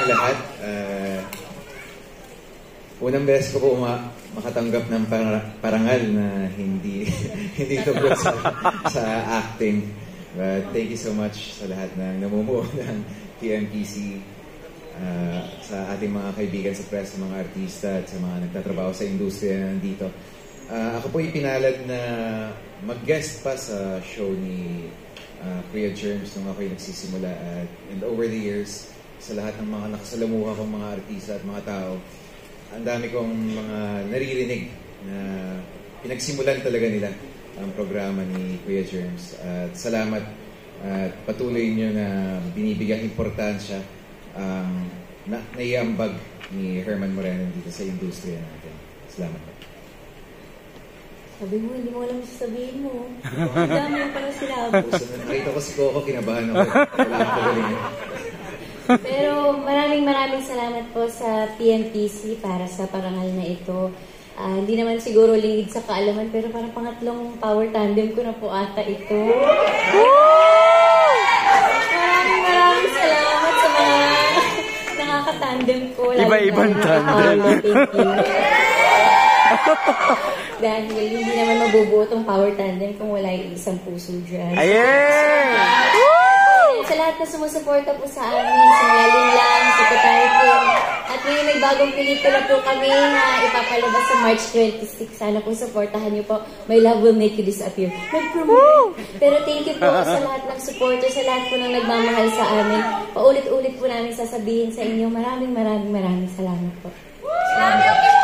kayong lahat. Unang beses ko po makatanggap ng parangal na hindi tungkol sa acting. But thank you so much sa lahat ng namumuo ng TMPC, sa ating mga kaibigan sa press, sa mga artista at sa mga nagtatrabaho sa industriya na nandito. Ako po ipinalad na mag-guest pa sa show ni Kuya Germs nung ako'y nagsisimula. And over the years, sa lahat ng mga nakasalamuha kong mga artista at mga tao, ang dami kong mga naririnig na pinagsimulan talaga nila ang programa ni Kuya Germs. At salamat at patuloy nyo na binibigyang importansya ang naiambag ni Herman Moreno dito sa industriya natin. Salamat. Sabi mo, hindi mo alam sasabihin mo. Ang dami yung parang sinabi. Nakita ko si Coco, kinabahan ako. Wala akong pagaling. Pero maraming salamat po sa PMPC para sa parangal na ito. Hindi naman siguro lingid sa kaalaman, pero parang pangatlong power tandem ko na po ata ito. Maraming salamat sa mga nakakatandem ko. Iba-ibang tandem. Thank you. Dahil hindi naman mabubuo itong power tandem kung wala yung isang puso dyan. Ayen! Sa lahat na sumusuporta po sa amin, sa Malaling Lang, sa Secretary Kim. At ngayon may bagong pelikula po kami na ipapalabas sa March 26. Sana po supportahan niyo po. My Love Will Make You Disappear. Nag-promote. Pero thank you po sa lahat ng supporter, sa lahat po ng nagmamahal sa amin. Paulit-ulit po namin sasabihin sa inyo. Maraming salamat po. Salamat.